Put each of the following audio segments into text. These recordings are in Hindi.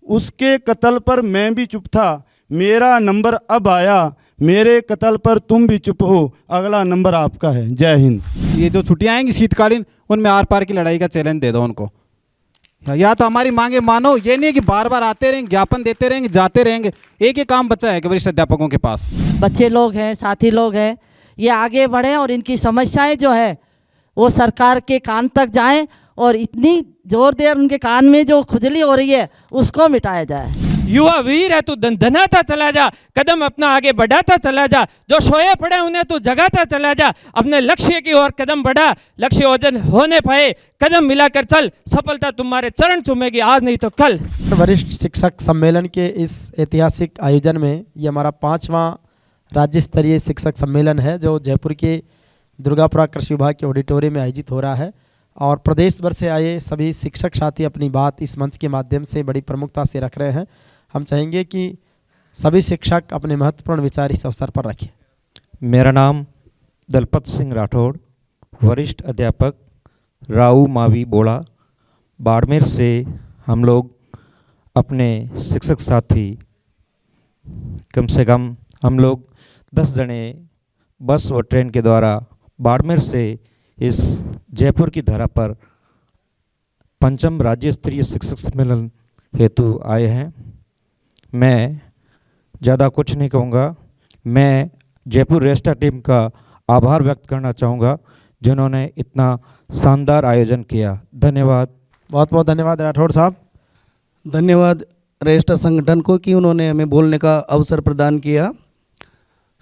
उसके कत्ल पर मैं भी चुप था, मेरा नंबर अब आया, मेरे कत्ल पर तुम भी चुप हो, अगला नंबर आपका है। जय हिंद। ये जो छुट्टियां आएंगी शीतकालीन, उनमें आर पार की लड़ाई का चैलेंज दे दो उनको, या तो हमारी मांगे मानो। ये नहीं कि बार बार आते रहेंगे, ज्ञापन देते रहेंगे, जाते रहेंगे। एक ही काम बचा है कि वरिष्ठ अध्यापकों के पास बच्चे लोग हैं, साथी लोग हैं, ये आगे बढ़े और इनकी समस्याएं जो है वो सरकार के कान तक जाएं और इतनी जोर देर उनके कान में जो खुजली हो रही है उसको मिटाया जाए। युवा वीर है, तू धनाता चला जा, कदम अपना आगे बढ़ाता चला जा, जो सोए पड़े उन्हें तू जगाता चला जा, अपने लक्ष्य की ओर कदम बढ़ा, लक्ष्य ओजन होने पाए, कदम मिलाकर चल, सफलता तुम्हारे चरण चूमेगी आज नहीं तो कल। वरिष्ठ शिक्षक सम्मेलन के इस ऐतिहासिक आयोजन में ये हमारा 5वां राज्य स्तरीय शिक्षक सम्मेलन है, जो जयपुर के दुर्गापुरा कृषि विभाग के ऑडिटोरियम में आयोजित हो रहा है। और प्रदेश भर से आए सभी शिक्षक साथी अपनी बात इस मंच के माध्यम से बड़ी प्रमुखता से रख रहे हैं। हम चाहेंगे कि सभी शिक्षक अपने महत्वपूर्ण विचार इस अवसर पर रखें। मेरा नाम दलपत सिंह राठौड़, वरिष्ठ अध्यापक राऊ मावी बोड़ा, बाड़मेर से हम लोग अपने शिक्षक साथी कम से कम हम लोग 10 जने बस व ट्रेन के द्वारा बाड़मेर से इस जयपुर की धरा पर 5म राज्य स्तरीय शिक्षक सम्मेलन हेतु आए हैं। मैं ज़्यादा कुछ नहीं कहूँगा, मैं जयपुर रेस्टा टीम का आभार व्यक्त करना चाहूँगा जिन्होंने इतना शानदार आयोजन किया। धन्यवाद। बहुत बहुत धन्यवाद राठौड़ साहब। धन्यवाद रेस्टा संगठन को कि उन्होंने हमें बोलने का अवसर प्रदान किया।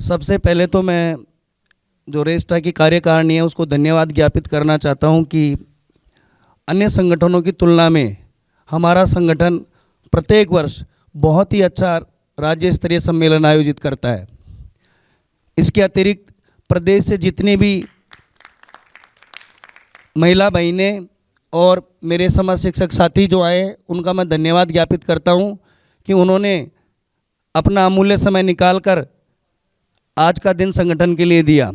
सबसे पहले तो मैं जो रेस्टा की कार्यकारिणी है उसको धन्यवाद ज्ञापित करना चाहता हूं कि अन्य संगठनों की तुलना में हमारा संगठन प्रत्येक वर्ष बहुत ही अच्छा राज्य स्तरीय सम्मेलन आयोजित करता है। इसके अतिरिक्त प्रदेश से जितनी भी महिला बहनें और मेरे समाज शिक्षक साथी जो आए उनका मैं धन्यवाद ज्ञापित करता हूं कि उन्होंने अपना अमूल्य समय निकालकर आज का दिन संगठन के लिए दिया।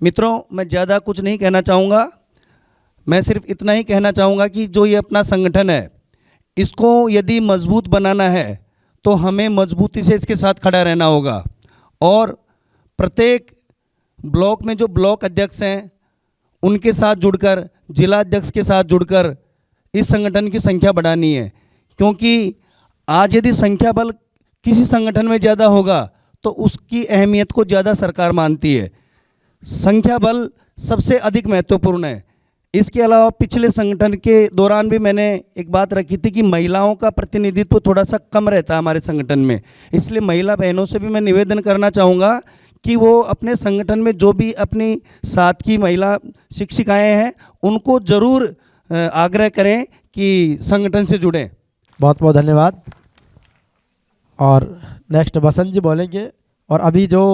मित्रों, मैं ज़्यादा कुछ नहीं कहना चाहूँगा, मैं सिर्फ इतना ही कहना चाहूँगा कि जो ये अपना संगठन है इसको यदि मजबूत बनाना है तो हमें मजबूती से इसके साथ खड़ा रहना होगा और प्रत्येक ब्लॉक में जो ब्लॉक अध्यक्ष हैं उनके साथ जुड़कर, जिला अध्यक्ष के साथ जुड़कर इस संगठन की संख्या बढ़ानी है। क्योंकि आज यदि संख्या बल किसी संगठन में ज़्यादा होगा तो उसकी अहमियत को ज़्यादा सरकार मानती है। संख्या बल सबसे अधिक महत्वपूर्ण है। इसके अलावा पिछले संगठन के दौरान भी मैंने एक बात रखी थी कि महिलाओं का प्रतिनिधित्व थोड़ा सा कम रहता है हमारे संगठन में, इसलिए महिला बहनों से भी मैं निवेदन करना चाहूँगा कि वो अपने संगठन में जो भी अपनी साथ की महिला शिक्षिकाएं हैं उनको ज़रूर आग्रह करें कि संगठन से जुड़ें। बहुत बहुत धन्यवाद। और नेक्स्ट बसंत जी बोलेंगे। और अभी जो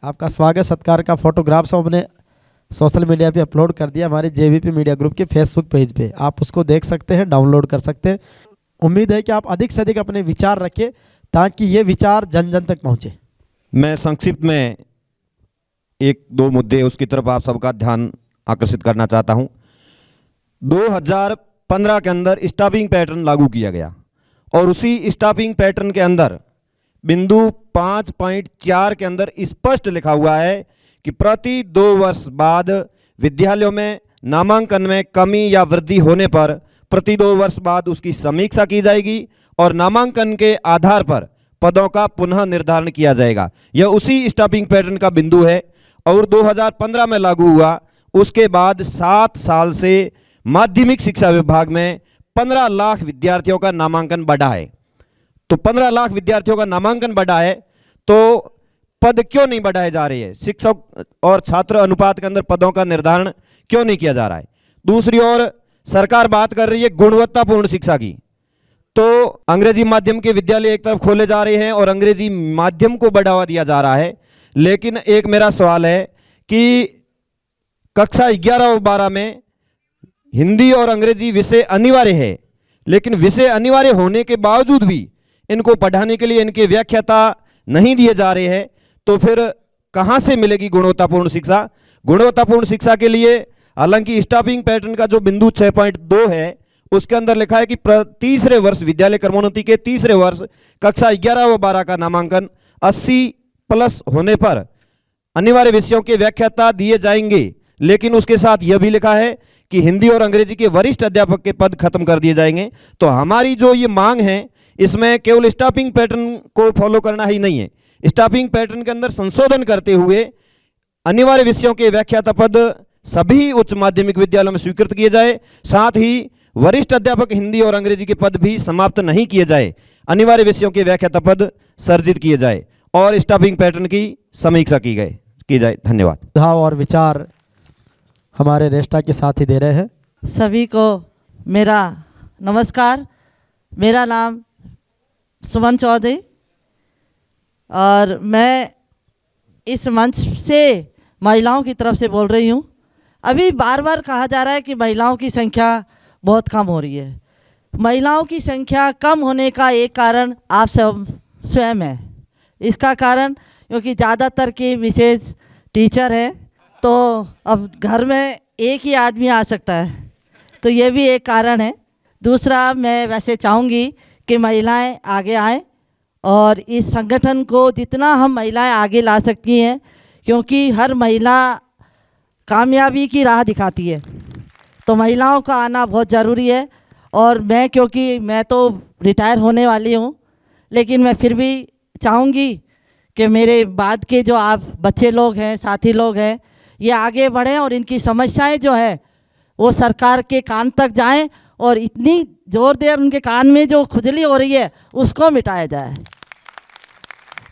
आपका स्वागत सत्कार का फोटोग्राफ्स हमने सोशल मीडिया पे अपलोड कर दिया हमारे जेवीपी मीडिया ग्रुप के फेसबुक पेज पे, आप उसको देख सकते हैं, डाउनलोड कर सकते हैं। उम्मीद है कि आप अधिक से अधिक अपने विचार रखें ताकि ये विचार जन जन तक पहुँचे। मैं संक्षिप्त में 1-2 मुद्दे उसकी तरफ आप सबका ध्यान आकर्षित करना चाहता हूं। 2015 के अंदर स्टाफिंग पैटर्न लागू किया गया और उसी स्टाफिंग पैटर्न के अंदर बिंदु 5.4 के अंदर स्पष्ट लिखा हुआ है कि प्रति 2 वर्ष बाद विद्यालयों में नामांकन में कमी या वृद्धि होने पर प्रति 2 वर्ष बाद उसकी समीक्षा की जाएगी और नामांकन के आधार पर पदों का पुनः निर्धारण किया जाएगा। यह उसी स्टाफिंग पैटर्न का बिंदु है और 2015 में लागू हुआ। उसके बाद 7 साल से माध्यमिक शिक्षा विभाग में 15 लाख विद्यार्थियों का नामांकन बढ़ा है। तो 15 लाख विद्यार्थियों का नामांकन बढ़ा है तो पद क्यों नहीं बढ़ाए जा रहे हैं? शिक्षक और छात्र अनुपात के अंदर पदों का निर्धारण क्यों नहीं किया जा रहा है? दूसरी ओर सरकार बात कर रही है गुणवत्तापूर्ण शिक्षा की, तो अंग्रेजी माध्यम के विद्यालय एक तरफ खोले जा रहे हैं और अंग्रेजी माध्यम को बढ़ावा दिया जा रहा है। लेकिन एक मेरा सवाल है कि कक्षा 11 और 12 में हिंदी और अंग्रेजी विषय अनिवार्य है, लेकिन विषय अनिवार्य होने के बावजूद भी इनको पढ़ाने के लिए इनके व्याख्याता नहीं दिए जा रहे हैं, तो फिर कहाँ से मिलेगी गुणवत्तापूर्ण शिक्षा? गुणवत्तापूर्ण शिक्षा के लिए हालांकि स्टाफिंग पैटर्न का जो बिंदु 6.2 है उसके अंदर लिखा है कि तीसरे वर्ष विद्यालय क्रमोन्नति के तीसरे वर्ष कक्षा 11 व 12 का नामांकन 80+ होने पर अनिवार्य विषयों के व्याख्याता दिए जाएंगे। लेकिन उसके साथ यह भी लिखा है कि हिंदी और अंग्रेजी के वरिष्ठ अध्यापक के पद खत्म कर दिए जाएंगे। तो हमारी जो ये मांग है, इसमें केवल स्टाफिंग पैटर्न को फॉलो करना ही नहीं है, स्टाफिंग पैटर्न के अंदर संशोधन करते हुए अनिवार्य विषयों के व्याख्याता पद सभी उच्च माध्यमिक विद्यालयों में स्वीकृत किए जाए। साथ ही वरिष्ठ अध्यापक हिंदी और अंग्रेजी के पद भी समाप्त नहीं किए जाए, अनिवार्य विषयों के व्याख्याता पद सर्जित किए जाए और स्टाफिंग पैटर्न की समीक्षा की जाए। धन्यवाद। सुझाव और विचार हमारे रेस्टा के साथ ही दे रहे हैं। सभी को मेरा नमस्कार। मेरा नाम सुमन चौधरी और मैं इस मंच से महिलाओं की तरफ से बोल रही हूँ। अभी बार बार कहा जा रहा है कि महिलाओं की संख्या बहुत कम हो रही है। महिलाओं की संख्या कम होने का एक कारण आप सब स्वयं है। इसका कारण क्योंकि ज़्यादातर की मिसेज टीचर है, तो अब घर में एक ही आदमी आ सकता है, तो ये भी एक कारण है। दूसरा, मैं वैसे चाहूँगी कि महिलाएं आगे आएँ और इस संगठन को जितना हम महिलाएं आगे ला सकती हैं, क्योंकि हर महिला कामयाबी की राह दिखाती है, तो महिलाओं का आना बहुत ज़रूरी है। और क्योंकि मैं तो रिटायर होने वाली हूँ, लेकिन मैं फिर भी चाहूँगी कि मेरे बाद के जो आप बच्चे लोग हैं, साथी लोग हैं, ये आगे बढ़ें और इनकी समस्याएं जो है वो सरकार के कान तक जाएं और इतनी ज़ोर देर उनके कान में जो खुजली हो रही है उसको मिटाया जाए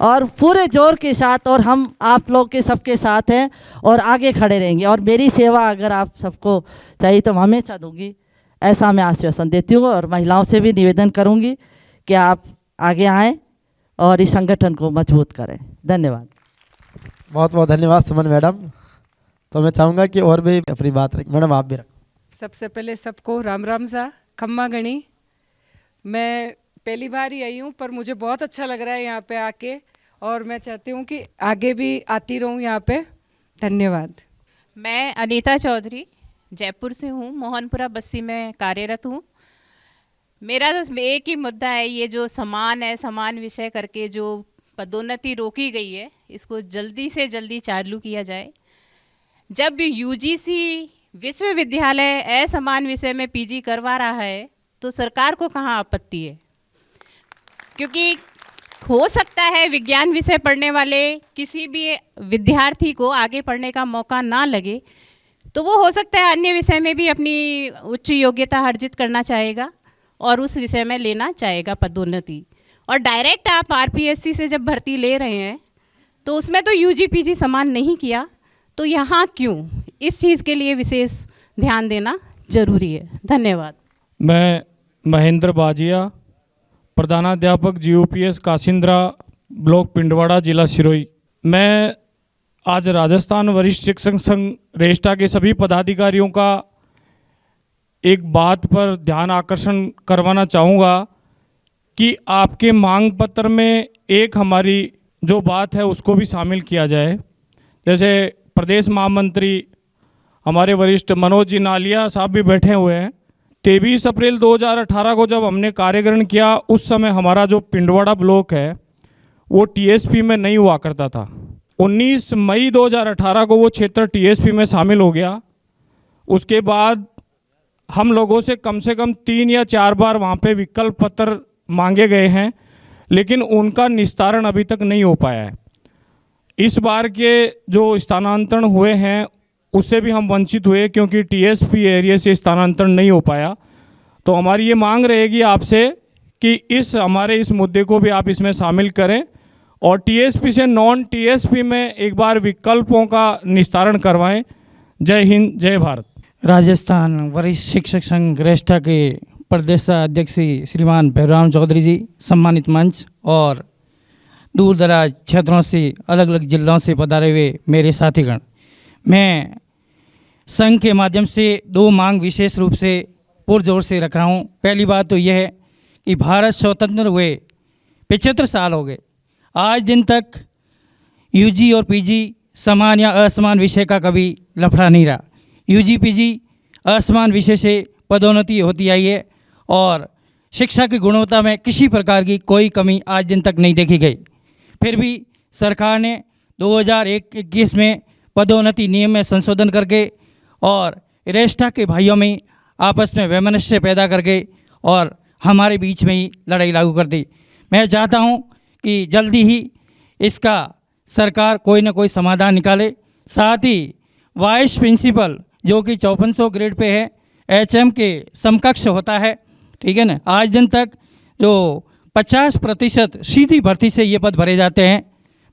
और पूरे जोर के साथ। और हम आप लोग के सबके साथ हैं और आगे खड़े रहेंगे और मेरी सेवा अगर आप सबको चाहिए तो मैं हमेशा दूंगी, ऐसा मैं आश्वासन देती हूँ। और महिलाओं से भी निवेदन करूँगी कि आप आगे आएँ और इस संगठन को मजबूत करें। धन्यवाद। बहुत बहुत धन्यवाद सुमन मैडम। तो मैं चाहूँगा कि और भी अपनी बात रखें। मैडम आप भी रखो। सबसे पहले सबको राम राम सा, खम्मा गणी। मैं पहली बार ही आई हूँ पर मुझे बहुत अच्छा लग रहा है यहाँ पे आके और मैं चाहती हूँ कि आगे भी आती रहूँ यहाँ पे। धन्यवाद। मैं अनीता चौधरी जयपुर से हूँ, मोहनपुरा बस्ती में कार्यरत हूँ। मेरा तो एक ही मुद्दा है, ये जो समान विषय करके जो पदोन्नति रोकी गई है, इसको जल्दी से जल्दी चालू किया जाए। जब यूजीसी विश्वविद्यालय असमान विषय में पीजी करवा रहा है तो सरकार को कहाँ आपत्ति है, क्योंकि हो सकता है विज्ञान विषय पढ़ने वाले किसी भी विद्यार्थी को आगे पढ़ने का मौका ना लगे, तो वो हो सकता है अन्य विषय में भी अपनी उच्च योग्यता अर्जित करना चाहेगा और उस विषय में लेना चाहेगा पदोन्नति। और डायरेक्ट आप आरपीएससी से जब भर्ती ले रहे हैं तो उसमें तो यूजी पीजी समान नहीं किया, तो यहाँ क्यों? इस चीज़ के लिए विशेष ध्यान देना जरूरी है। धन्यवाद। मैं महेंद्र बाजिया, प्रधानाध्यापक जीओपीएस कासिंद्रा, ब्लॉक पिंडवाड़ा, जिला सिरोही। मैं आज राजस्थान वरिष्ठ शिक्षक संघ रेस्टा के सभी पदाधिकारियों का एक बात पर ध्यान आकर्षण करवाना चाहूँगा कि आपके मांग पत्र में एक हमारी जो बात है उसको भी शामिल किया जाए। जैसे प्रदेश महामंत्री हमारे वरिष्ठ मनोज जी नालिया साहब भी बैठे हुए हैं। 23 अप्रैल 2018 को जब हमने कार्यग्रहण किया, उस समय हमारा जो पिंडवाड़ा ब्लॉक है वो टीएसपी में नहीं हुआ करता था। 19 मई 2018 को वो क्षेत्र टीएसपी में शामिल हो गया। उसके बाद हम लोगों से कम 3 या 4 बार वहाँ पे विकल्प पत्र मांगे गए हैं, लेकिन उनका निस्तारण अभी तक नहीं हो पाया है। इस बार के जो स्थानांतरण हुए हैं उससे भी हम वंचित हुए, क्योंकि टीएसपी एरिया से स्थानांतरण नहीं हो पाया। तो हमारी ये मांग रहेगी आपसे कि हमारे इस मुद्दे को भी आप इसमें शामिल करें और टीएसपी से नॉन टीएसपी में एक बार विकल्पों का निस्तारण करवाएं। जय हिंद, जय भारत। राजस्थान वरिष्ठ शिक्षक संघ रेस्टा के प्रदेश अध्यक्ष श्रीमान भैरवराम चौधरी जी, सम्मानित मंच और दूर दराज क्षेत्रों से, अलग अलग जिलों से पधारे हुए मेरे साथीगण, मैं संघ के माध्यम से 2 मांग विशेष रूप से पुरजोर से रख रहा हूँ। पहली बात तो यह है कि भारत स्वतंत्र हुए 75 साल हो गए, आज दिन तक यूजी और पीजी समान या असमान विषय का कभी लफड़ा नहीं रहा। यूजी पीजी असमान विषय से पदोन्नति होती आई है और शिक्षा की गुणवत्ता में किसी प्रकार की कोई कमी आज दिन तक नहीं देखी गई। फिर भी सरकार ने 2021 में पदोन्नति नियम में संशोधन करके और रेस्टा के भाइयों में आपस में वैमनस्य पैदा करके और हमारे बीच में ही लड़ाई लागू कर दी। मैं चाहता हूं कि जल्दी ही इसका सरकार कोई ना कोई समाधान निकाले। साथ ही वाइस प्रिंसिपल जो कि 5400 ग्रेड पे है, एचएम के समकक्ष होता है, ठीक है ना। आज दिन तक जो 50% सीधी भर्ती से ये पद भरे जाते हैं।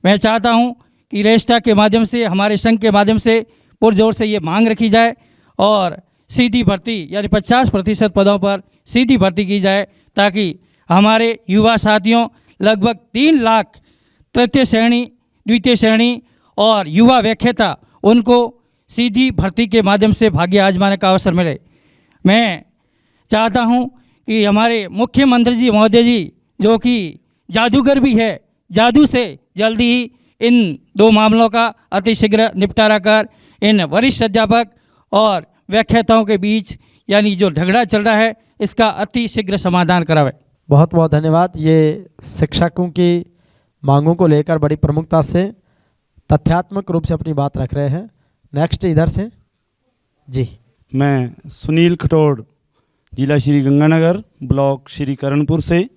मैं चाहता हूं कि रेस्टा के माध्यम से, हमारे संघ के माध्यम से पुरजोर से ये मांग रखी जाए और सीधी भर्ती यानी 50% पदों पर सीधी भर्ती की जाए, ताकि हमारे युवा साथियों लगभग 3 लाख तृतीय श्रेणी, द्वितीय श्रेणी और युवा व्याख्याता उनको सीधी भर्ती के माध्यम से भाग्य आजमाने का अवसर मिले। मैं चाहता हूं कि हमारे मुख्यमंत्री जी महोदय जी जो कि जादूगर भी है, जादू से जल्दी ही इन 2 मामलों का अतिशीघ्र निपटारा कर इन वरिष्ठ अध्यापक और व्याख्याताओं के बीच यानी जो झगड़ा चल रहा है इसका अतिशीघ्र समाधान करावे। बहुत बहुत धन्यवाद। ये शिक्षकों की मांगों को लेकर बड़ी प्रमुखता से तथ्यात्मक रूप से अपनी बात रख रहे हैं। नेक्स्ट इधर से जी। मैं सुनील खटोड़, जिला श्री गंगानगर, ब्लॉक श्री करणपुर से,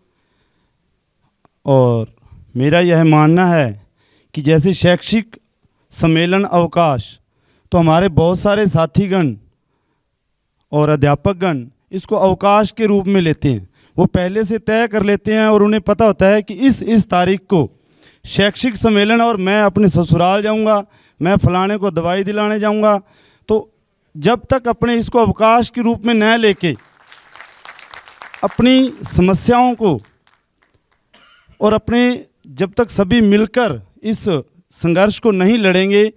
और मेरा यह मानना है कि जैसे शैक्षिक सम्मेलन अवकाश तो हमारे बहुत सारे साथीगण और अध्यापकगण इसको अवकाश के रूप में लेते हैं। वो पहले से तय कर लेते हैं और उन्हें पता होता है कि इस तारीख को शैक्षिक सम्मेलन और मैं अपने ससुराल जाऊंगा, मैं फलाने को दवाई दिलाने जाऊंगा। तो जब तक अपने इसको अवकाश के रूप में न लेके अपनी समस्याओं को और अपने जब तक सभी मिलकर इस संघर्ष को नहीं लड़ेंगे,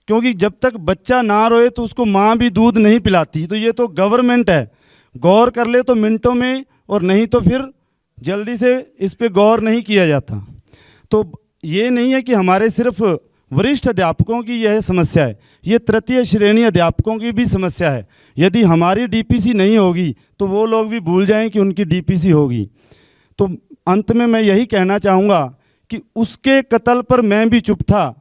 क्योंकि जब तक बच्चा ना रोए तो उसको माँ भी दूध नहीं पिलाती। तो ये तो गवर्नमेंट है, गौर कर ले तो मिनटों में, और नहीं तो फिर जल्दी से इस पे गौर नहीं किया जाता। तो ये नहीं है कि हमारे सिर्फ वरिष्ठ अध्यापकों की यह समस्या है, ये तृतीय श्रेणी अध्यापकों की भी समस्या है। यदि हमारी डीपीसी नहीं होगी तो वो लोग भी भूल जाएं कि उनकी डीपीसी होगी। तो अंत में मैं यही कहना चाहूँगा कि उसके कत्ल पर मैं भी चुप था,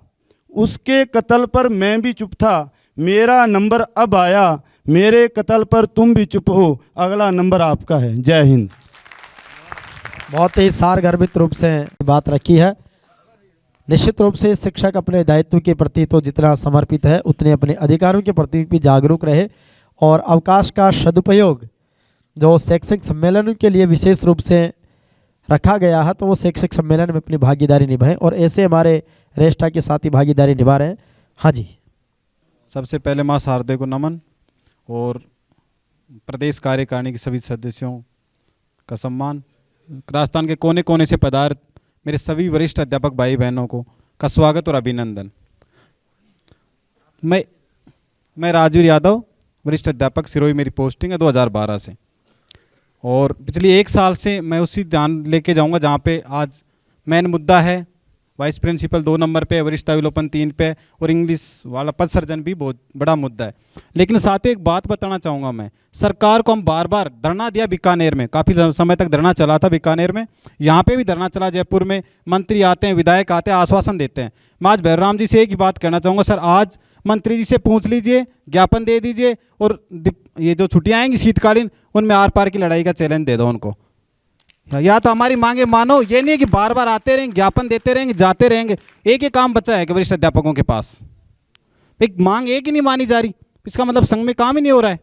उसके कत्ल पर मैं भी चुप था, मेरा नंबर अब आया, मेरे कत्ल पर तुम भी चुप हो, अगला नंबर आपका है। जय हिंद। बहुत ही सारगर्भित रूप से बात रखी है। निश्चित रूप से शिक्षक अपने दायित्व के प्रति तो जितना समर्पित है उतने अपने अधिकारों के प्रति भी जागरूक रहे, और अवकाश का सदुपयोग जो शैक्षिक सम्मेलन के लिए विशेष रूप से रखा गया है तो वो शैक्षिक सम्मेलन में अपनी भागीदारी निभाएं, और ऐसे हमारे रेस्टा के साथी भागीदारी निभा रहे हैं। हाँ जी। सबसे पहले माँ शारदे को नमन और प्रदेश कार्यकारिणी के सभी सदस्यों का सम्मान, राजस्थान के कोने कोने से पधार मेरे सभी वरिष्ठ अध्यापक भाई बहनों को का स्वागत और अभिनंदन। मैं राजवीर यादव, वरिष्ठ अध्यापक सिरोही, मेरी पोस्टिंग है 2012 से, और पिछले 1 साल से मैं उसी ध्यान लेके जाऊंगा जहाँ पे आज मेन मुद्दा है। वाइस प्रिंसिपल 2 नंबर पे, वरिष्ठ अवलोकन 3 पे, और इंग्लिश वाला पद सर्जन भी बहुत बड़ा मुद्दा है। लेकिन साथ ही एक बात बताना चाहूँगा, मैं सरकार को हम बार बार धरना दिया बीकानेर में, काफ़ी समय तक धरना चला था बीकानेर में, यहाँ पे भी धरना चला जयपुर में। मंत्री आते हैं, विधायक आते हैं, आश्वासन देते हैं। मैं आज भैरराम जी से एक ही बात कहना चाहूँगा, सर आज मंत्री जी से पूछ लीजिए, ज्ञापन दे दीजिए, और ये जो छुट्टियाँ आएंगी शीतकालीन उनमें आर पार की लड़ाई का चैलेंज दे दो उनको। या तो हमारी मांगे मानो, ये नहीं कि बार बार आते रहेंगे, ज्ञापन देते रहेंगे, जाते रहेंगे। एक ही काम बचा है कि वरिष्ठ अध्यापकों के पास एक मांग एक ही नहीं मानी जा रही, इसका मतलब संघ में काम ही नहीं हो रहा है,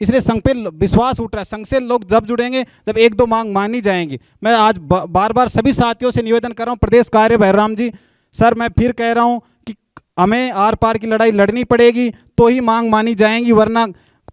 इसलिए संघ पे विश्वास उठ रहा है। संघ से लोग जब जुड़ेंगे जब 1-2 मांग मानी जाएंगी। मैं आज बार बार सभी साथियों से निवेदन कर रहा हूँ, प्रदेश कार्य भैरराम जी, सर मैं फिर कह रहा हूँ कि हमें आर पार की लड़ाई लड़नी पड़ेगी तो ही मांग मानी जाएंगी, वरना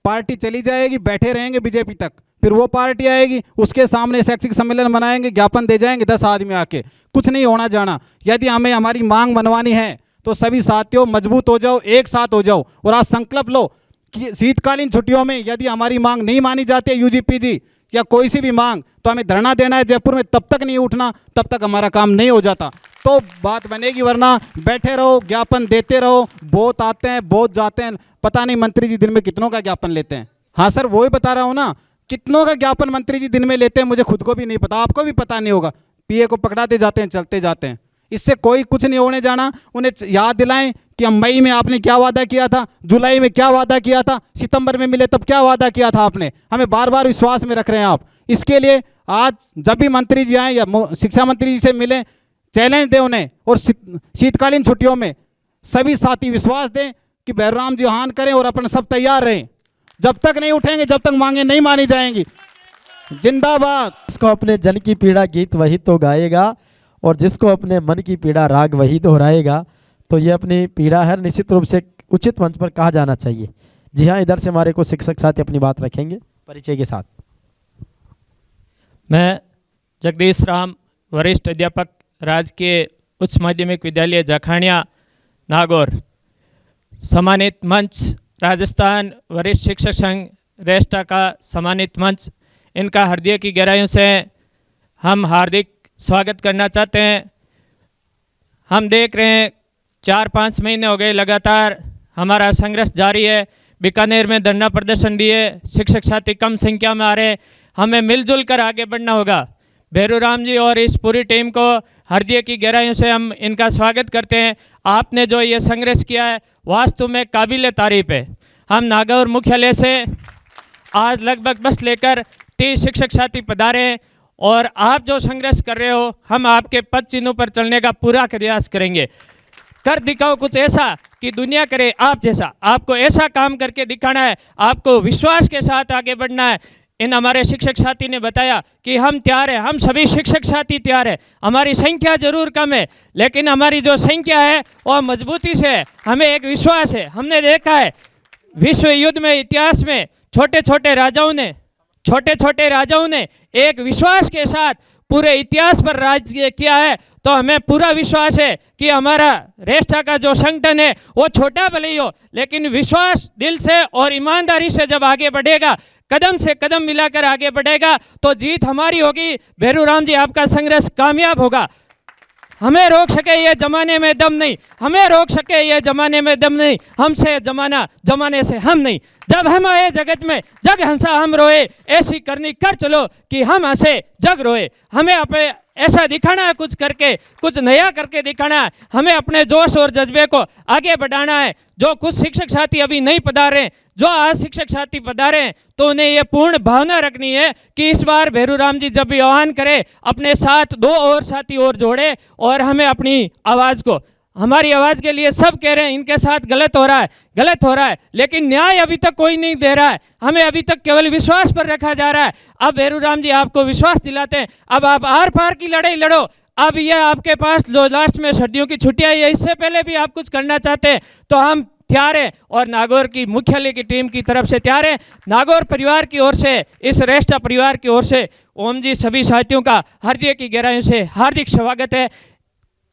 पार्टी चली जाएगी, बैठे रहेंगे बीजेपी तक, फिर वो पार्टी आएगी, उसके सामने शैक्षिक सम्मेलन बनाएंगे, ज्ञापन दे जाएंगे 10 आदमी आके, कुछ नहीं होना जाना। यदि हमें हमारी मांग मनवानी है तो सभी साथियों मजबूत हो जाओ, एक साथ हो जाओ, और आज संकल्प लो कि शीतकालीन छुट्टियों में यदि हमारी मांग नहीं मानी जाती है, यूजीपीजी या कोई सी भी मांग, तो हमें धरना देना है जयपुर में, तब तक नहीं उठना, तब तक हमारा काम नहीं हो जाता, तो बात बनेगी। वरना बैठे रहो, ज्ञापन देते रहो, बहुत आते हैं बहुत जाते हैं, पता नहीं मंत्री जी दिन में कितनों का ज्ञापन लेते हैं, हाँ सर, वो ही बता रहा हूँ ना, कितनों का ज्ञापन मंत्री जी दिन में लेते हैं मुझे खुद को भी नहीं पता, आपको भी पता नहीं होगा। पीए को पकड़ाते जाते हैं, चलते जाते हैं, इससे कोई कुछ नहीं होने जाना। उन्हें याद दिलाएं कि हम मई में आपने क्या वादा किया था, जुलाई में क्या वादा किया था, सितंबर में मिले तब क्या वादा किया था आपने, हमें बार बार विश्वास में रख रहे हैं आप। इसके लिए आज जब भी मंत्री जी आए या शिक्षा मंत्री जी से मिलें, चैलेंज दें उन्हें, और शीतकालीन छुट्टियों में सभी साथी विश्वास दें कि भैरवराम जी आह्वान करें और अपन सब तैयार रहें। जब तक नहीं उठेंगे, जब तक मांगे नहीं मानी जाएंगी। जिंदाबाद। जिसको अपने जन की पीड़ा गीत वही तो गाएगा, और जिसको अपने मन की पीड़ा राग वही दोहराएगा। तो ये अपनी पीड़ा है, निश्चित रूप से उचित मंच पर कहा जाना चाहिए। जी हाँ, इधर से हमारे को शिक्षक साथी अपनी बात रखेंगे परिचय के साथ। मैं जगदीश राम, वरिष्ठ अध्यापक, राजकीय उच्च माध्यमिक विद्यालय जखानिया नागौर, सम्मानित मंच राजस्थान वरिष्ठ शिक्षक संघ रेस्टा का सम्मानित मंच, इनका हृदय की गहराइयों से हम हार्दिक स्वागत करना चाहते हैं। हम देख रहे हैं 4-5 महीने हो गए लगातार हमारा संघर्ष जारी है। बीकानेर में धरना प्रदर्शन दिए, शिक्षक साथी कम संख्या में आ रहे, हमें मिलजुल कर आगे बढ़ना होगा। भैरवराम जी और इस पूरी टीम को हृदय की गहराइयों से हम इनका स्वागत करते हैं। आपने जो ये संघर्ष किया है वास्तव में काबिल तारीफ है। हम नागौर मुख्यालय से आज लगभग बस लेकर 30 शिक्षक साथी पधारे हैं, और आप जो संघर्ष कर रहे हो, हम आपके पद चिन्हों पर चलने का पूरा प्रयास करेंगे। कर दिखाओ कुछ ऐसा कि दुनिया करे आप जैसा। आपको ऐसा काम करके दिखाना है, आपको विश्वास के साथ आगे बढ़ना है। इन हमारे शिक्षक साथी ने बताया कि हम तैयार हैं, हम सभी शिक्षक साथी तैयार हैं। हमारी संख्या जरूर कम है, लेकिन हमारी जो संख्या है वो मजबूती से है। हमें एक विश्वास है, हमने देखा है विश्व युद्ध में, इतिहास में छोटे छोटे राजाओं ने एक विश्वास के साथ पूरे इतिहास पर राज्य किया है। तो हमें पूरा विश्वास है कि हमारा रेस्टा का जो संगठन है वो छोटा भले ही हो, लेकिन विश्वास दिल से और ईमानदारी से जब आगे बढ़ेगा, कदम से कदम मिलाकर आगे बढ़ेगा, तो जीत हमारी होगी। भैरवराम जी, आपका संघर्ष कामयाब होगा। हमें रोक सके ये जमाने में दम नहीं, हमें रोक सके ये जमाने में दम नहीं। हमसे जमाना, जमाने से हम नहीं। जब हम आए जगत में, जग हंसा हम रोए, ऐसी करनी कर चलो कि हम हंसे जग रोए। हमें अपने ऐसा दिखाना है, कुछ करके, कुछ नया करके दिखाना है। हमें अपने जोश और जज्बे को आगे बढ़ाना है। जो कुछ शिक्षक साथी अभी नहीं पधारे, जो आज शिक्षक साथी पधारे हैं, तो उन्हें ये पूर्ण भावना रखनी है कि इस बार भैरवराम जी जब भी आह्वान करे, अपने साथ 2 और साथी और जोड़े, और हमें अपनी आवाज़ को, हमारी आवाज़ के लिए सब कह रहे हैं इनके साथ गलत हो रहा है, लेकिन न्याय अभी तक कोई नहीं दे रहा है। हमें अभी तक केवल विश्वास पर रखा जा रहा है। अब भैरवराम जी आपको विश्वास दिलाते हैं, अब आप आर पार की लड़ाई लड़ो। अब यह आपके पास जो लास्ट में सर्दियों की छुट्टियां है, इससे पहले भी आप कुछ करना चाहते हैं तो हम तैयार है, और नागौर की मुख्यालय की टीम की तरफ से तैयार है। नागौर परिवार की ओर से, इस रेस्टा परिवार की ओर से ओम जी सभी साथियों का हृदय की गहराइयों से हार्दिक स्वागत है।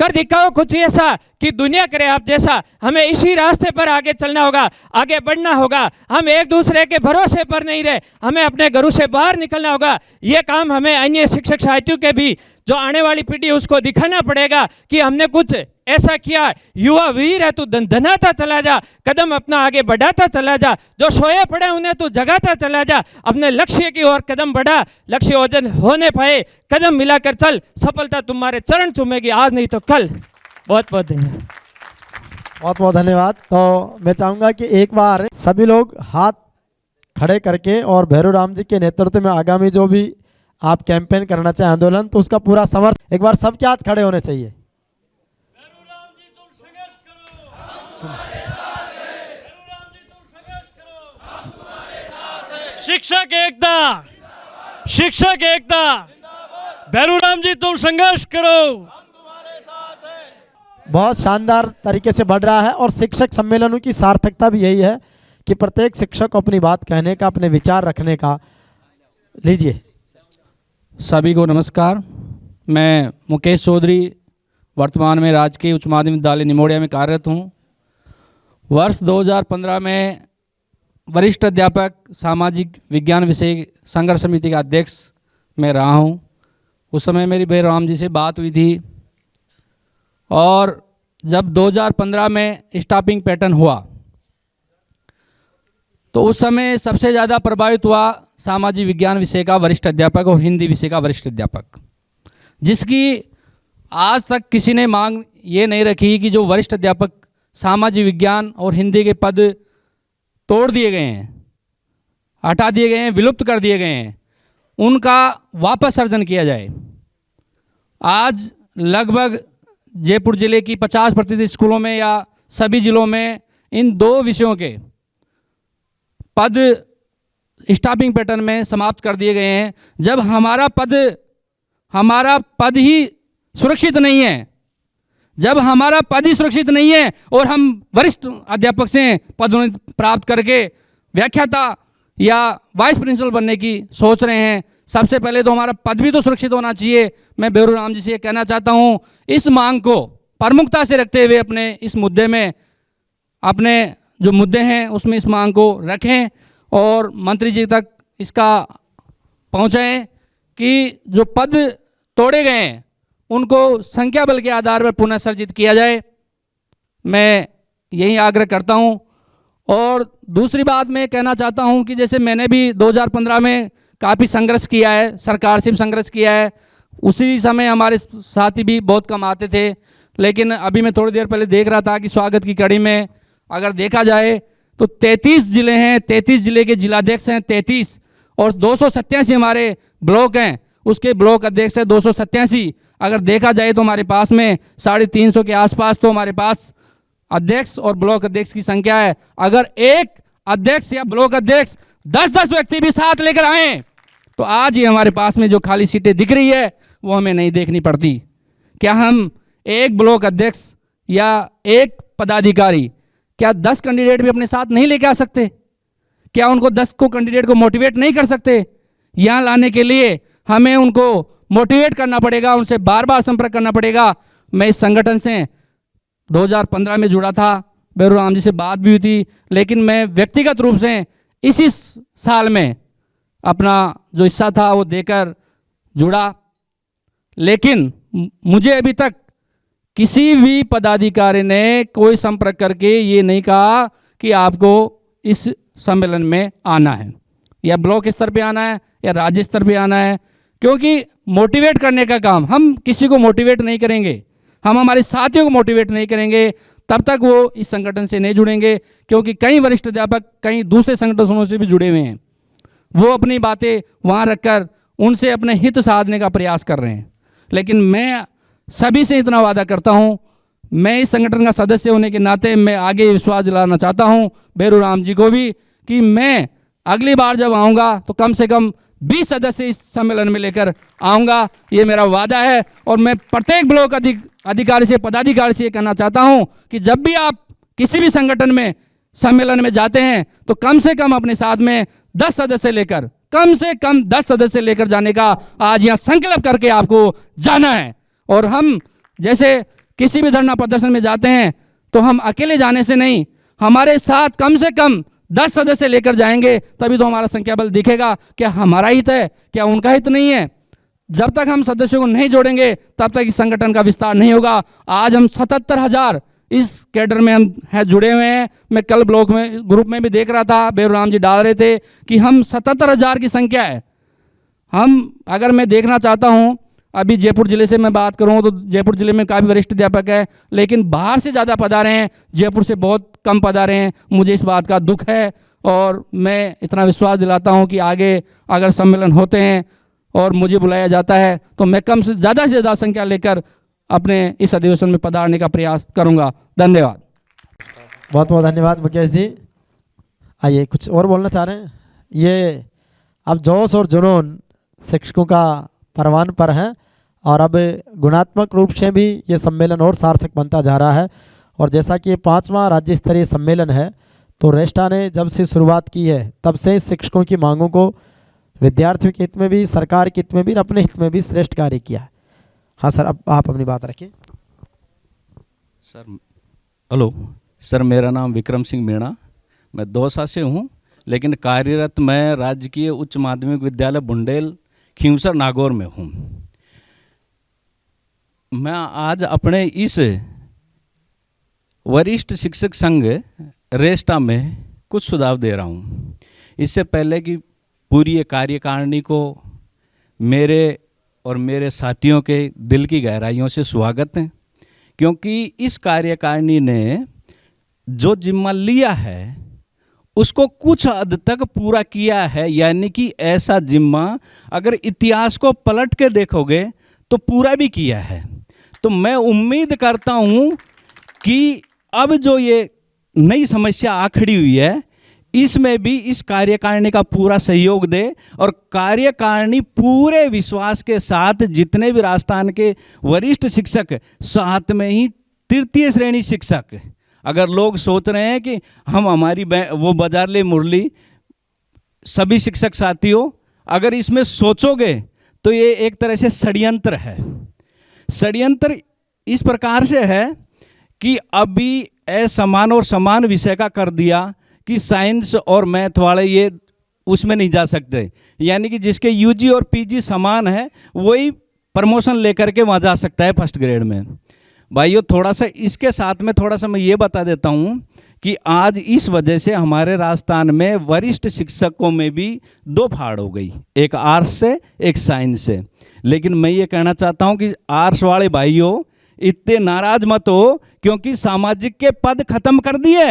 कर दिखाओ कुछ ऐसा कि दुनिया करे आप जैसा। हमें इसी रास्ते पर आगे चलना होगा, आगे बढ़ना होगा। हम एक दूसरे के भरोसे पर नहीं रहे, हमें अपने घरों से बाहर निकलना होगा। ये काम हमें अन्य शिक्षक साथियों के भी, जो आने वाली पीढ़ी उसको दिखाना पड़ेगा कि हमने कुछ ऐसा किया। युवा वीर है, तू धनाता चला जा, कदम अपना आगे बढ़ाता चला जा। जो सोए पड़े उन्हें तू जगाता चला जा। अपने लक्ष्य की ओर कदम बढ़ा, लक्ष्य ओजन होने पाए, कदम मिलाकर चल, सफलता तुम्हारे चरण चूमेगी आज नहीं तो कल। बहुत बहुत धन्यवाद। बहुत बहुत धन्यवाद। तो मैं चाहूँगा कि एक बार सभी लोग हाथ खड़े करके, और भैरवराम जी के नेतृत्व में आगामी जो भी आप कैंपेन करना चाहें, आंदोलन, तो उसका पूरा समर्थन, एक बार सबके हाथ खड़े होने चाहिए। शिक्षक एकता, शिक्षक एकता, भैरवराम जी तुम संघर्ष करो। बहुत शानदार तरीके से बढ़ रहा है, और शिक्षक सम्मेलनों की सार्थकता भी यही है कि प्रत्येक शिक्षक को अपनी बात कहने का, अपने विचार रखने का। लीजिए। सभी को नमस्कार। मैं मुकेश चौधरी, वर्तमान में राजकीय उच्च माध्यमिक विद्यालय निमोड़िया में कार्यरत हूँ। वर्ष 2015 में वरिष्ठ अध्यापक सामाजिक विज्ञान विषय संघर्ष समिति का अध्यक्ष मैं रहा हूँ। उस समय मेरी भैरवराम जी से बात हुई थी, और जब 2015 में स्टाफिंग पैटर्न हुआ तो उस समय सबसे ज़्यादा प्रभावित हुआ सामाजिक विज्ञान विषय का वरिष्ठ अध्यापक और हिंदी विषय का वरिष्ठ अध्यापक, जिसकी आज तक किसी ने मांग ये नहीं रखी कि जो वरिष्ठ अध्यापक सामाजिक विज्ञान और हिंदी के पद तोड़ दिए गए हैं, हटा दिए गए हैं, विलुप्त कर दिए गए हैं, उनका वापस सर्जन किया जाए। आज लगभग जयपुर जिले की 50% स्कूलों में या सभी जिलों में इन 2 विषयों के पद स्टाफिंग पैटर्न में समाप्त कर दिए गए हैं। जब हमारा पद ही सुरक्षित नहीं है, जब हमारा पद ही सुरक्षित नहीं है और हम वरिष्ठ अध्यापक से पदोन्नति प्राप्त करके व्याख्याता या वाइस प्रिंसिपल बनने की सोच रहे हैं, सबसे पहले तो हमारा पद भी तो सुरक्षित होना चाहिए। मैं बेरू राम जी से ये कहना चाहता हूँ, इस मांग को प्रमुखता से रखते हुए अपने इस मुद्दे में, अपने जो मुद्दे हैं उसमें इस मांग को रखें और मंत्री जी तक इसका पहुँचाएं कि जो पद तोड़े गए हैं उनको संख्या बल के आधार पर पुनः सर्जित किया जाए। मैं यही आग्रह करता हूं। और दूसरी बात मैं कहना चाहता हूं कि जैसे मैंने भी 2015 में काफ़ी संघर्ष किया है, सरकार से भी संघर्ष किया है। उसी समय हमारे साथी भी बहुत कम आते थे, लेकिन अभी मैं थोड़ी देर पहले देख रहा था कि स्वागत की कड़ी में अगर देखा जाए तो 33 जिले हैं, 33 जिले के जिलाध्यक्ष हैं 33, और 287 हमारे ब्लॉक हैं, उसके ब्लॉक अध्यक्ष है 287। अगर देखा जाए तो हमारे पास में 350 के आसपास तो हमारे पास अध्यक्ष और ब्लॉक अध्यक्ष की संख्या है। अगर एक अध्यक्ष या ब्लॉक अध्यक्ष 10-10 व्यक्ति भी साथ लेकर आए तो आज ये हमारे पास में जो खाली सीटें दिख रही है वो हमें नहीं देखनी पड़ती। क्या हम एक ब्लॉक अध्यक्ष या एक पदाधिकारी, क्या 10 कैंडिडेट भी अपने साथ नहीं लेके आ सकते? क्या उनको 10 को कैंडिडेट को मोटिवेट नहीं कर सकते? यहाँ लाने के लिए हमें उनको मोटिवेट करना पड़ेगा, उनसे बार बार संपर्क करना पड़ेगा। मैं इस संगठन से 2015 में जुड़ा था, बेरू राम जी से बात भी हुई थी, लेकिन मैं व्यक्तिगत रूप से इसी साल में अपना जो हिस्सा था वो देकर जुड़ा। लेकिन मुझे अभी तक किसी भी पदाधिकारी ने कोई संपर्क करके ये नहीं कहा कि आपको इस सम्मेलन में आना है, या ब्लॉक स्तर पे आना है या राज्य स्तर पे आना है। क्योंकि मोटिवेट करने का काम, हम किसी को मोटिवेट नहीं करेंगे, हम हमारे साथियों को मोटिवेट नहीं करेंगे, तब तक वो इस संगठन से नहीं जुड़ेंगे। क्योंकि कई वरिष्ठ अध्यापक कई दूसरे संगठनों से भी जुड़े हुए हैं, वो अपनी बातें वहाँ रखकर उनसे अपने हित साधने का प्रयास कर रहे हैं। लेकिन मैं सभी से इतना वादा करता हूँ, मैं इस संगठन का सदस्य होने के नाते मैं आगे विश्वास दिलाना चाहता हूँ बेरू राम जी को भी कि मैं अगली बार जब आऊँगा तो कम से कम 20 सदस्य इस सम्मेलन में लेकर आऊँगा, ये मेरा वादा है। और मैं प्रत्येक ब्लॉक अधिकारी से, पदाधिकारी से ये कहना चाहता हूँ कि जब भी आप किसी भी संगठन में सम्मेलन में जाते हैं तो कम से कम अपने साथ में 10 सदस्य लेकर, कम से कम 10 सदस्य लेकर जाने का आज यहाँ संकल्प करके आपको जाना है। और हम जैसे किसी भी धरना प्रदर्शन में जाते हैं तो हम अकेले जाने से नहीं, हमारे साथ कम से कम 10 सदस्य लेकर जाएंगे, तभी तो हमारा संख्या बल दिखेगा। क्या हमारा हित है, क्या उनका हित नहीं है? जब तक हम सदस्यों को नहीं जोड़ेंगे तब तक इस संगठन का विस्तार नहीं होगा। आज हम 77,000 इस कैडर में हम है जुड़े हुए हैं। मैं कल ब्लॉक में ग्रुप में भी देख रहा था, बेरू राम जी डाल रहे थे कि हम 77,000 की संख्या है। हम अगर मैं देखना चाहता हूँ, अभी जयपुर जिले से मैं बात करूँ तो जयपुर जिले में काफ़ी वरिष्ठ अध्यापक है, लेकिन बाहर से ज़्यादा पधारे हैं, जयपुर से बहुत कम पधारे हैं। मुझे इस बात का दुख है और मैं इतना विश्वास दिलाता हूँ कि आगे अगर सम्मेलन होते हैं और मुझे बुलाया जाता है तो मैं कम से ज़्यादा संख्या लेकर अपने इस अधिवेशन में पधारने का प्रयास करूँगा। धन्यवाद। बहुत बहुत धन्यवाद मुकेश जी। आइए, कुछ और बोलना चाह रहे हैं? ये अब जोश और जुनून शिक्षकों का परवान पर है और अब गुणात्मक रूप से भी ये सम्मेलन और सार्थक बनता जा रहा है। और जैसा कि ये 5वां राज्य स्तरीय सम्मेलन है, तो रेस्टा ने जब से शुरुआत की है तब से शिक्षकों की मांगों को विद्यार्थियों के हित में भी, सरकार के हित में भी, अपने हित में भी श्रेष्ठ कार्य किया है। हाँ सर, अब आप अपनी बात रखिए। सर हेलो सर, मेरा नाम विक्रम सिंह मीणा, मैं दौसा से हूँ, लेकिन कार्यरत मैं राजकीय उच्च माध्यमिक विद्यालय बुंडेल खींवसर नागौर में हूँ। मैं आज अपने इस वरिष्ठ शिक्षक संघ रेस्टा में कुछ सुझाव दे रहा हूँ। इससे पहले कि पूरी ये कार्यकारिणी को मेरे और मेरे साथियों के दिल की गहराइयों से स्वागत है, क्योंकि इस कार्यकारिणी ने जो जिम्मा लिया है उसको कुछ हद तक पूरा किया है। यानी कि ऐसा जिम्मा अगर इतिहास को पलट के देखोगे तो पूरा भी किया है। तो मैं उम्मीद करता हूँ कि अब जो ये नई समस्या आ खड़ी हुई है इसमें भी इस कार्यकारिणी का पूरा सहयोग दे, और कार्यकारिणी पूरे विश्वास के साथ जितने भी राजस्थान के वरिष्ठ शिक्षक, साथ में ही तृतीय श्रेणी शिक्षक, अगर लोग सोच रहे हैं कि हम हमारी वो बाजार ले मुरली, सभी शिक्षक साथियों अगर इसमें सोचोगे तो ये एक तरह से षड्यंत्र है। षड्यंत्र इस प्रकार से है कि अभी असमान और समान विषय का कर दिया कि साइंस और मैथ वाले ये उसमें नहीं जा सकते, यानी कि जिसके यूजी और पीजी समान है वही प्रमोशन लेकर के वहाँ जा सकता है फर्स्ट ग्रेड में। भाइयों, थोड़ा सा इसके साथ में थोड़ा सा मैं ये बता देता हूँ कि आज इस वजह से हमारे राजस्थान में वरिष्ठ शिक्षकों में भी दो फाड़ हो गई, एक आर्ट्स से एक साइंस से। लेकिन मैं ये कहना चाहता हूँ कि आर्ट्स वाले भाइयों इतने नाराज मत हो, क्योंकि सामाजिक के पद खत्म कर दिए।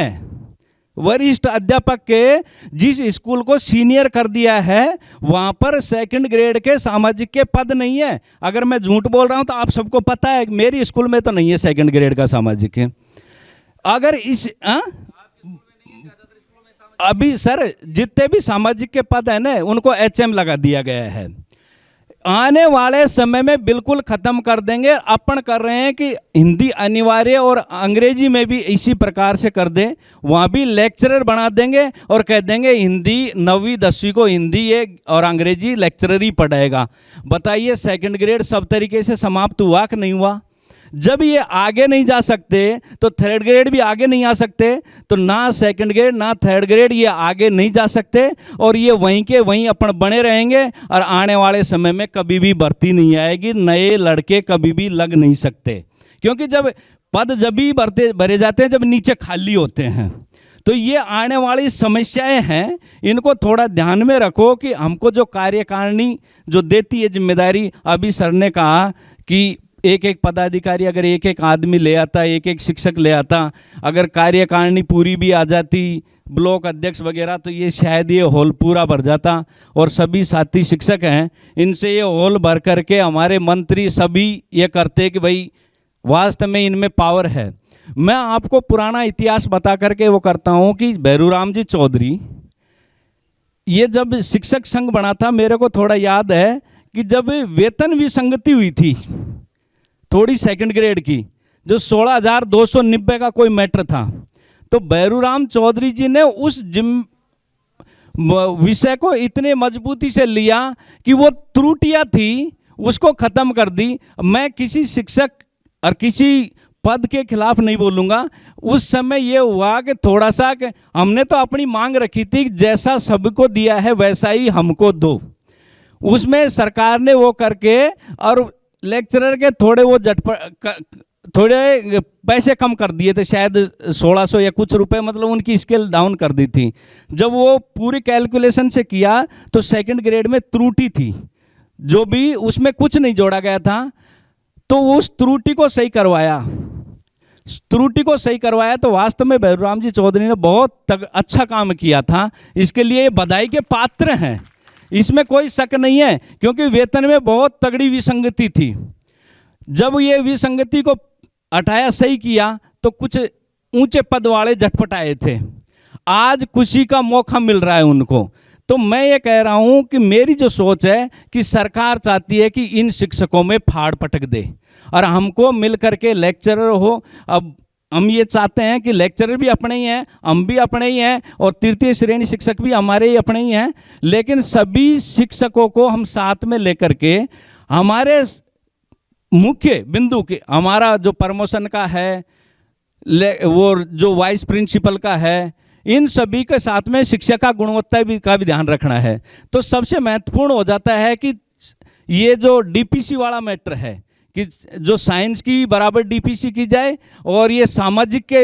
वरिष्ठ अध्यापक के जिस स्कूल को सीनियर कर दिया है वहाँ पर सेकंड ग्रेड के सामाजिक के पद नहीं है। अगर मैं झूठ बोल रहा हूँ तो आप सबको पता है, मेरी स्कूल में तो नहीं है सेकंड ग्रेड का सामाजिक है। अगर इस अभी सर जितने भी सामाजिक के पद है ना उनको HM लगा दिया गया है। आने वाले समय में बिल्कुल ख़त्म कर देंगे। अपन कर रहे हैं कि हिंदी अनिवार्य और अंग्रेजी में भी इसी प्रकार से कर दें, वहाँ भी लेक्चरर बना देंगे और कह देंगे हिंदी 9वीं 10वीं को हिंदी ये और अंग्रेजी लेक्चरर ही पढ़ाएगा। बताइए सेकंड ग्रेड सब तरीके से समाप्त हुआ कि नहीं हुआ? जब ये आगे नहीं जा सकते तो थर्ड ग्रेड भी आगे नहीं आ सकते, तो ना सेकंड ग्रेड ना थर्ड ग्रेड ये आगे नहीं जा सकते, और ये वहीं के वहीं अपन बने रहेंगे। और आने वाले समय में कभी भी भर्ती नहीं आएगी, नए लड़के कभी भी लग नहीं सकते, क्योंकि जब पद जब भी भरे जाते हैं जब नीचे खाली होते हैं। तो ये आने वाली समस्याएं हैं, इनको थोड़ा ध्यान में रखो कि हमको जो कार्यकारिणी जो देती है जिम्मेदारी, अभी सर ने कहा कि एक एक पदाधिकारी अगर एक एक आदमी ले आता, एक एक शिक्षक ले आता, अगर कार्यकारिणी पूरी भी आ जाती, ब्लॉक अध्यक्ष वगैरह, तो ये शायद ये हॉल पूरा भर जाता। और सभी साथी शिक्षक हैं, इनसे ये हॉल भर करके हमारे मंत्री सभी ये करते कि भाई वास्तव में इनमें पावर है। मैं आपको पुराना इतिहास बता करके वो करता हूँ कि भैरूराम जी चौधरी, ये जब शिक्षक संघ बना था, मेरे को थोड़ा याद है कि जब वेतन विसंगति हुई थी थोड़ी सेकंड ग्रेड की, जो 16,290 का कोई मैटर था, तो भैरूराम चौधरी जी ने उस विषय को इतने मजबूती से लिया कि वो त्रुटियां थी उसको खत्म कर दी। मैं किसी शिक्षक और किसी पद के खिलाफ नहीं बोलूँगा। उस समय ये हुआ कि थोड़ा सा कि हमने तो अपनी मांग रखी थी जैसा सबको दिया है वैसा ही हमको दो, उसमें सरकार ने वो करके और लेक्चरर के थोड़े वो थोड़े पैसे कम कर दिए थे, शायद 1600 या कुछ रुपए, मतलब उनकी स्केल डाउन कर दी थी। जब वो पूरी कैलकुलेशन से किया तो सेकंड ग्रेड में त्रुटि थी, जो भी उसमें कुछ नहीं जोड़ा गया था, तो उस त्रुटि को सही करवाया। त्रुटि को सही करवाया तो वास्तव में भैरूराम जी चौधरी ने बहुत अच्छा काम किया था, इसके लिए बधाई के पात्र हैं, इसमें कोई शक नहीं है, क्योंकि वेतन में बहुत तगड़ी विसंगति थी। जब ये विसंगति को हटाया, सही किया, तो कुछ ऊंचे पद वाले झटपट आए थे, आज खुशी का मौका मिल रहा है उनको। तो मैं ये कह रहा हूँ कि मेरी जो सोच है कि सरकार चाहती है कि इन शिक्षकों में फाड़ पटक दे और हमको मिल करके लेक्चरर हो। अब हम ये चाहते हैं कि लेक्चरर भी अपने ही हैं, हम भी अपने ही हैं, और तृतीय श्रेणी शिक्षक भी हमारे ही अपने ही हैं, लेकिन सभी शिक्षकों को हम साथ में लेकर के हमारे मुख्य बिंदु के, हमारा जो प्रमोशन का है, वो जो वाइस प्रिंसिपल का है, इन सभी के साथ में शिक्षा का गुणवत्ता का भी ध्यान रखना है। तो सबसे महत्वपूर्ण हो जाता है कि ये जो DPC वाला मैटर है कि जो साइंस की बराबर डीपीसी की जाए और ये सामाजिक के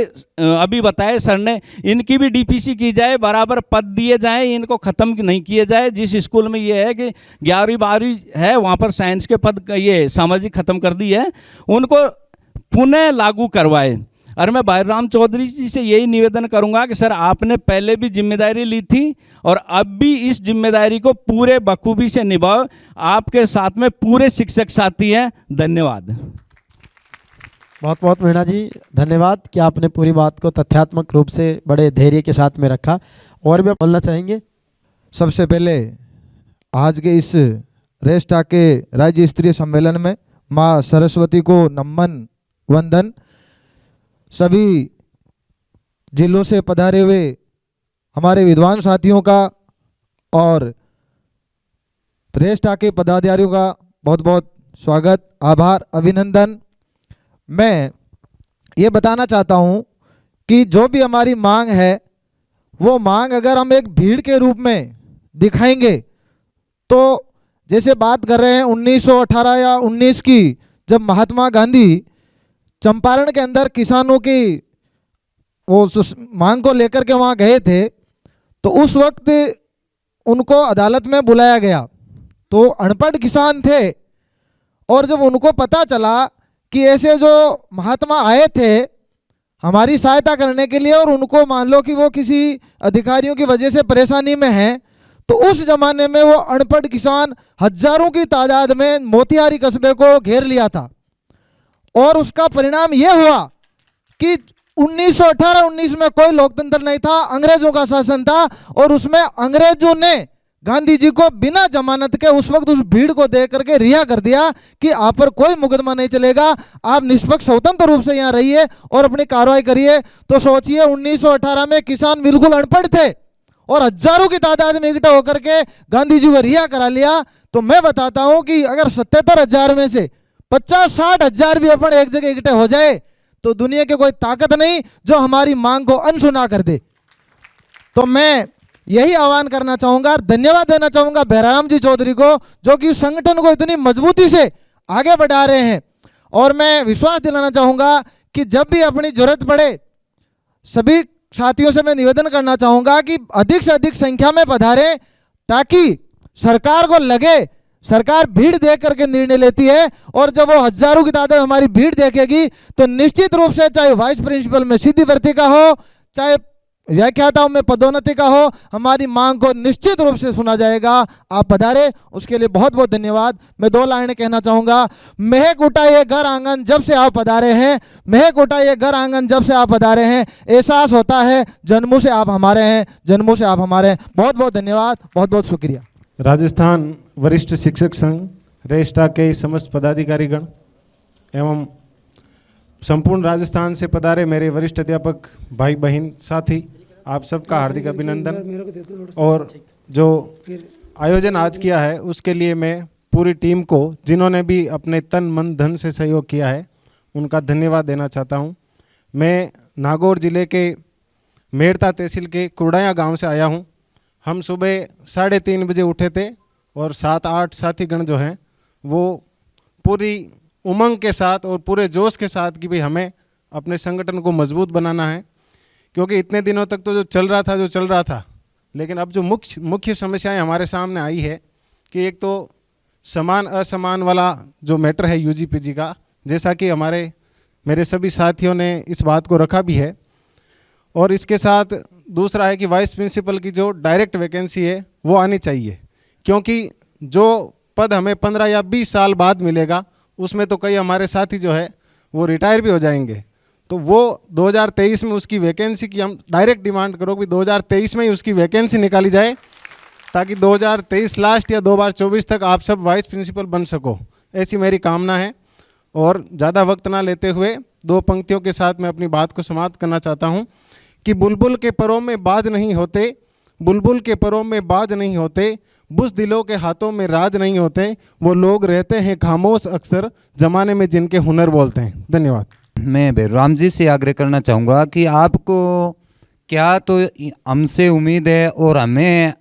अभी बताए सर ने, इनकी भी डीपीसी की जाए, बराबर पद दिए जाएं, इनको ख़त्म नहीं किए जाए। जिस स्कूल में ये है कि 11वीं 12वीं है वहाँ पर साइंस के पद ये सामाजिक ख़त्म कर दी है, उनको पुनः लागू करवाए। और मैं भाईराम चौधरी जी से यही निवेदन करूंगा कि सर आपने पहले भी जिम्मेदारी ली थी और अब भी इस जिम्मेदारी को पूरे बखूबी से निभाओ। आपके साथ में पूरे शिक्षक साथी हैं। धन्यवाद। बहुत बहुत मीणा जी धन्यवाद कि आपने पूरी बात को तथ्यात्मक रूप से बड़े धैर्य के साथ में रखा। और भी बोलना चाहेंगे? सबसे पहले आज के इस रेस्टा के राज्य स्तरीय सम्मेलन में माँ सरस्वती को नमन वंदन। सभी जिलों से पधारे हुए हमारे विद्वान साथियों का और रेस्टा के पदाधिकारियों का बहुत बहुत स्वागत, आभार, अभिनंदन। मैं ये बताना चाहता हूँ कि जो भी हमारी मांग है वो मांग अगर हम एक भीड़ के रूप में दिखाएंगे तो जैसे बात कर रहे हैं 1918 या 19 की, जब महात्मा गांधी चंपारण के अंदर किसानों की वो मांग को लेकर के वहाँ गए थे तो उस वक्त उनको अदालत में बुलाया गया। तो अनपढ़ किसान थे और जब उनको पता चला कि ऐसे जो महात्मा आए थे हमारी सहायता करने के लिए और उनको मान लो कि वो किसी अधिकारियों की वजह से परेशानी में हैं, तो उस जमाने में वो अनपढ़ किसान हजारों की तादाद में मोतिहारी कस्बे को घेर लिया था। और उसका परिणाम ये हुआ कि 1918-19 में कोई लोकतंत्र नहीं था, अंग्रेजों का शासन था और उसमें अंग्रेजों ने गांधी जी को बिना जमानत के उस वक्त उस भीड़ को देख करके रिहा कर दिया कि आप पर कोई मुकदमा नहीं चलेगा, आप निष्पक्ष स्वतंत्र रूप से यहाँ रहिए और अपनी कार्रवाई करिए। तो सोचिए 1918 में किसान बिल्कुल अनपढ़ थे और हजारों की तादाद में इकट्ठा होकर के गांधी जी को रिहा करा लिया। तो मैं बताता हूं कि अगर 77,000 में से 50-60 हजार भी अपन एक जगह इकट्ठे हो जाए तो दुनिया की कोई ताकत नहीं जो हमारी मांग को अनसुना कर दे। तो मैं यही आह्वान करना चाहूंगा, धन्यवाद देना चाहूंगा भैराम जी चौधरी को जो कि संगठन को इतनी मजबूती से आगे बढ़ा रहे हैं। और मैं विश्वास दिलाना चाहूंगा कि जब भी अपनी जरूरत पड़े सभी साथियों से मैं निवेदन करना चाहूंगा कि अधिक से अधिक संख्या में पधारें ताकि सरकार को लगे सरकार भीड़ देख करके निर्णय लेती है। और जब वो हजारों की तादाद हमारी भीड़ देखेगी तो निश्चित रूप से चाहे वाइस प्रिंसिपल में सीधी भर्ती का हो, चाहे व्याख्याताओं में पदोन्नति का हो, हमारी मांग को निश्चित रूप से सुना जाएगा। आप पधारे, उसके लिए बहुत बहुत धन्यवाद। मैं 2 लाइनें कहना चाहूँगा। महक उठा ये घर आंगन जब से आप पधारे हैं, महक उठा ये घर आंगन जब से आप पधारे हैं, एहसास होता है जन्मों से आप हमारे हैं, जन्मों से आप हमारे हैं। बहुत बहुत धन्यवाद, बहुत बहुत शुक्रिया। राजस्थान वरिष्ठ शिक्षक संघ रेस्टा के समस्त पदाधिकारीगण एवं संपूर्ण राजस्थान से पधारे मेरे वरिष्ठ अध्यापक भाई बहन साथी, आप सबका हार्दिक अभिनंदन। और जो आयोजन आज किया है उसके लिए मैं पूरी टीम को, जिन्होंने भी अपने तन मन धन से सहयोग किया है, उनका धन्यवाद देना चाहता हूं। मैं नागौर जिले के मेड़ता तहसील के कुरडाया गांव से आया हूं। हम सुबह 3:30 बजे उठे थे और 7-8 साथीगण जो हैं वो पूरी उमंग के साथ और पूरे जोश के साथ कि भाई हमें अपने संगठन को मजबूत बनाना है, क्योंकि इतने दिनों तक तो जो चल रहा था, लेकिन अब जो मुख्य समस्याएं हमारे सामने आई है कि एक तो समान असमान वाला जो मैटर है यूजीपीजी का, जैसा कि मेरे सभी साथियों ने इस बात को रखा भी है। और इसके साथ दूसरा है कि वाइस प्रिंसिपल की जो डायरेक्ट वैकेंसी है वो आनी चाहिए, क्योंकि जो पद हमें 15 या 20 साल बाद मिलेगा उसमें तो कई हमारे साथी जो है वो रिटायर भी हो जाएंगे। तो वो 2023 में उसकी वैकेंसी की हम डायरेक्ट डिमांड करो कि 2023 में ही उसकी वैकेंसी निकाली जाए, ताकि 2023 लास्ट या 2024 तक आप सब वाइस प्रिंसिपल बन सको, ऐसी मेरी कामना है। और ज़्यादा वक्त ना लेते हुए 2 पंक्तियों के साथ मैं अपनी बात को समाप्त करना चाहता हूँ कि बुलबुल के परों में बाज नहीं होते, बुलबुल के परों में बाज नहीं होते, बुज़दिलों के हाथों में राज नहीं होते, वो लोग रहते हैं खामोश अक्सर जमाने में जिनके हुनर बोलते हैं। धन्यवाद। मैं भैरराम जी से आग्रह करना चाहूँगा कि आपको क्या तो हमसे उम्मीद है और हमें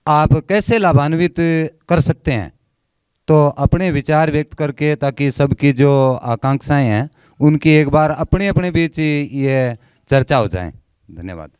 आप कैसे लाभान्वित कर सकते हैं, तो अपने विचार व्यक्त करके, ताकि सबकी जो आकांक्षाएं हैं उनकी एक बार अपने अपने बीच ये चर्चा हो जाए। धन्यवाद।